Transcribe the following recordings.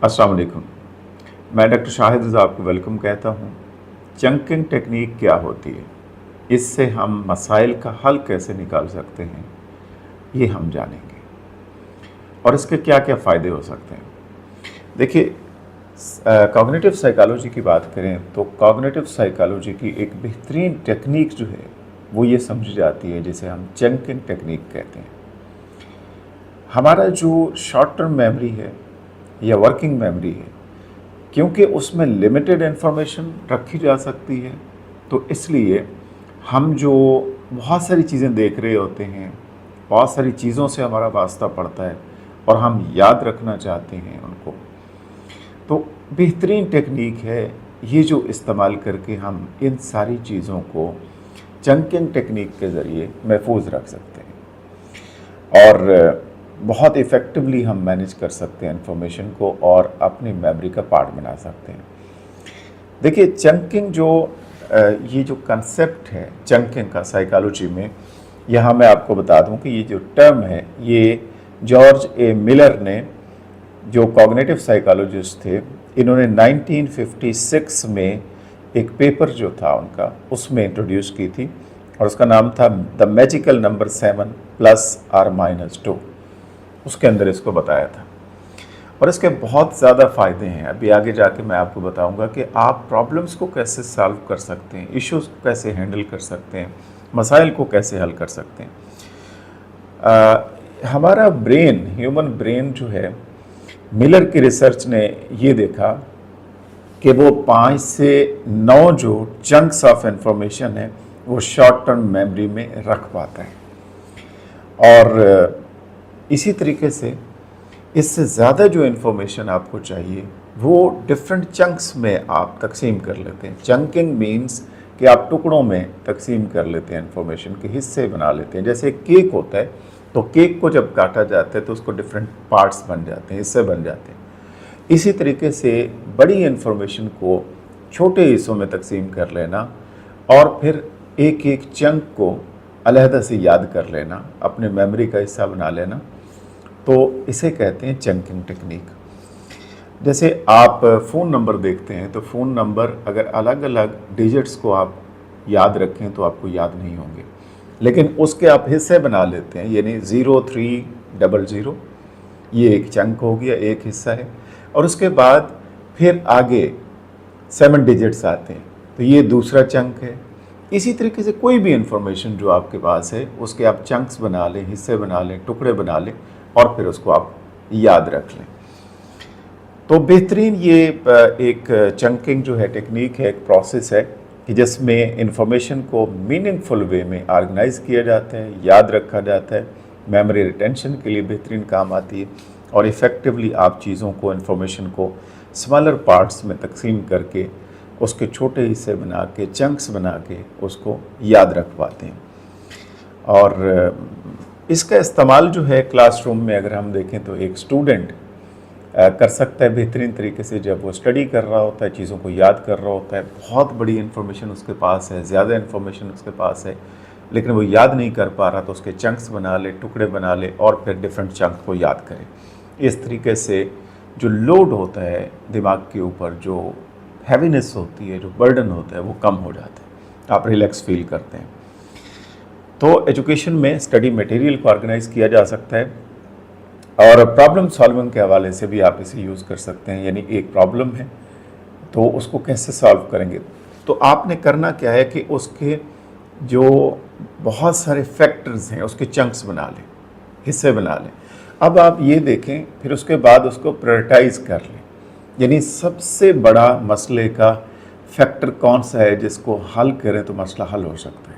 अस्सलाम वालेकुम। मैं डॉक्टर शाहिद रज़ा आपको वेलकम कहता हूँ। चंकिंग टेक्निक क्या होती है? इससे हम मसाइल का हल कैसे निकाल सकते हैं, ये हम जानेंगे और इसके क्या-क्या फ़ायदे हो सकते हैं। देखिए, कॉग्निटिव साइकोलॉजी की बात करें तो कॉग्निटिव साइकोलॉजी की एक बेहतरीन टेक्निक जो है, वो ये समझी जाती है जिसे हम चंकिंग टेक्निक कहते हैं। हमारा जो शॉर्ट टर्म मेमोरी है या वर्किंग मेमोरी है, क्योंकि उसमें लिमिटेड इन्फॉर्मेशन रखी जा सकती है, तो इसलिए हम जो बहुत सारी चीज़ें देख रहे होते हैं, बहुत सारी चीज़ों से हमारा वास्ता पड़ता है और हम याद रखना चाहते हैं उनको, तो बेहतरीन टेक्निक है ये जो इस्तेमाल करके हम इन सारी चीज़ों को चंकिंग टेक्निक के ज़रिए महफूज रख सकते हैं और बहुत इफ़ेक्टिवली हम मैनेज कर सकते हैं इन्फॉर्मेशन को और अपनी मेमोरी का पार्ट बना सकते हैं। देखिए, चंकिंग ये जो कंसेप्ट है चंकिंग का साइकोलॉजी में, यहाँ मैं आपको बता दूं कि ये जो टर्म है ये जॉर्ज ए मिलर ने, जो कॉग्निटिव साइकोलॉजिस्ट थे, इन्होंने 1956 में एक पेपर जो था उनका उसमें इंट्रोड्यूस की थी और उसका नाम था द मैजिकल नंबर 7 + R - 2। उसके अंदर इसको बताया था और इसके बहुत ज़्यादा फ़ायदे हैं। अभी आगे जाके मैं आपको बताऊंगा कि आप प्रॉब्लम्स को कैसे सॉल्व कर सकते हैं, इश्यूज़ को कैसे हैंडल कर सकते हैं, मसाइल को कैसे हल कर सकते हैं। हमारा ब्रेन, ह्यूमन ब्रेन जो है, मिलर की रिसर्च ने ये देखा कि वो 5 से 9 जो चंक्स ऑफ इंफॉर्मेशन है वो शॉर्ट टर्म मेमोरी में रख पाता है और इसी तरीके से इससे ज़्यादा जो इन्फॉर्मेशन आपको चाहिए वो डिफरेंट चंक्स में आप तकसीम कर लेते हैं। चंकिंग मीन्स कि आप टुकड़ों में तकसीम कर लेते हैं, इन्फॉर्मेशन के हिस्से बना लेते हैं। जैसे केक होता है तो केक को जब काटा जाता है तो उसको डिफरेंट पार्ट्स बन जाते हैं, हिस्से बन जाते हैं। इसी तरीके से बड़ी इन्फॉर्मेशन को छोटे हिस्सों में तकसीम कर लेना और फिर एक एक चंक को अलहदा से याद कर लेना, अपने मेमोरी का हिस्सा बना लेना, तो इसे कहते हैं चंकिंग टेक्निक। जैसे आप फ़ोन नंबर देखते हैं तो फ़ोन नंबर अगर अलग अलग डिजिट्स को आप याद रखें तो आपको याद नहीं होंगे, लेकिन उसके आप हिस्से बना लेते हैं, यानी 0300, ये एक चंक हो गया, एक हिस्सा है, और उसके बाद फिर आगे 7 डिजिट्स आते हैं तो ये दूसरा चंक है। इसी तरीके से कोई भी इंफॉर्मेशन जो आपके पास है उसके आप चंक्स बना लें, हिस्से बना लें, टुकड़े बना लें और फिर उसको आप याद रख लें। तो बेहतरीन ये एक चंकिंग जो है टेक्निक है, एक प्रोसेस है कि जिसमें इंफॉर्मेशन को मीनिंगफुल वे में ऑर्गेनाइज किया जाता है, याद रखा जाता है, मेमोरी रिटेंशन के लिए बेहतरीन काम आती है और इफ़ेक्टिवली आप चीज़ों को, इंफॉर्मेशन को स्मॉलर पार्ट्स में तकसीम करके उसके छोटे हिस्से बना के, चंक्स बना के उसको याद रख पाते हैं। और इसका इस्तेमाल जो है क्लासरूम में अगर हम देखें तो एक स्टूडेंट कर सकता है बेहतरीन तरीके से। जब वो स्टडी कर रहा होता है, चीज़ों को याद कर रहा होता है, बहुत बड़ी इन्फॉर्मेशन उसके पास है, ज़्यादा इन्फॉर्मेशन उसके पास है, लेकिन वो याद नहीं कर पा रहा, तो उसके चंक्स बना ले, टुकड़े बना ले और फिर डिफरेंट चंक को याद करे। इस तरीके से जो लोड होता है दिमाग के ऊपर, जो हैवीनेस होती है, जो बर्डन होता है, वो कम हो जाता है, आप रिलैक्स फील करते हैं। तो एजुकेशन में स्टडी मटेरियल को ऑर्गेनाइज किया जा सकता है और प्रॉब्लम सॉल्विंग के हवाले से भी आप इसे यूज़ कर सकते हैं। यानी एक प्रॉब्लम है तो उसको कैसे सॉल्व करेंगे, तो आपने करना क्या है कि उसके जो बहुत सारे फैक्टर्स हैं उसके चंक्स बना लें, हिस्से बना लें। अब आप ये देखें, फिर उसके बाद उसको प्रायोरिटाइज कर लें, यानी सबसे बड़ा मसले का फैक्टर कौन सा है जिसको हल करें तो मसला हल हो सकता है।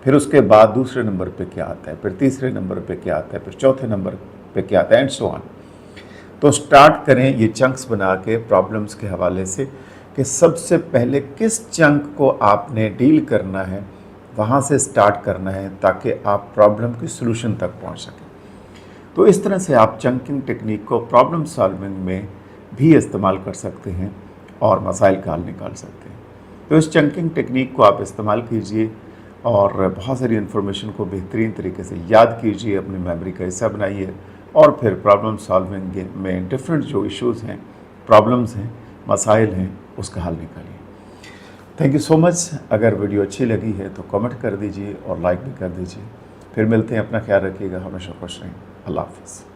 फिर उसके बाद दूसरे नंबर पे क्या आता है, फिर तीसरे नंबर पे क्या आता है, फिर चौथे नंबर पे क्या आता है, एंड सो ऑन। तो स्टार्ट करें ये चंक्स बना के प्रॉब्लम्स के हवाले से कि सबसे पहले किस चंक को आपने डील करना है, वहाँ से स्टार्ट करना है ताकि आप प्रॉब्लम की सलूशन तक पहुँच सकें। तो इस तरह से आप चंकिंग टेक्निक को प्रॉब्लम सॉल्विंग में भी इस्तेमाल कर सकते हैं और मसाइल का हल निकाल सकते हैं। तो इस चंकिंग टेक्निक को आप इस्तेमाल कीजिए और बहुत सारी इन्फॉर्मेशन को बेहतरीन तरीके से याद कीजिए, अपनी मेमोरी का हिस्सा बनाइए और फिर प्रॉब्लम सॉल्विंग में डिफरेंट जो इश्यूज़ हैं, प्रॉब्लम्स हैं, मसाइल हैं, उसका हल निकालिए। Thank you so much. अगर वीडियो अच्छी लगी है तो कमेंट कर दीजिए और लाइक भी कर दीजिए। फिर मिलते हैं, अपना ख्याल रखिएगा, हमेशा खुश रहें। अल्लाह हाफ़िज़।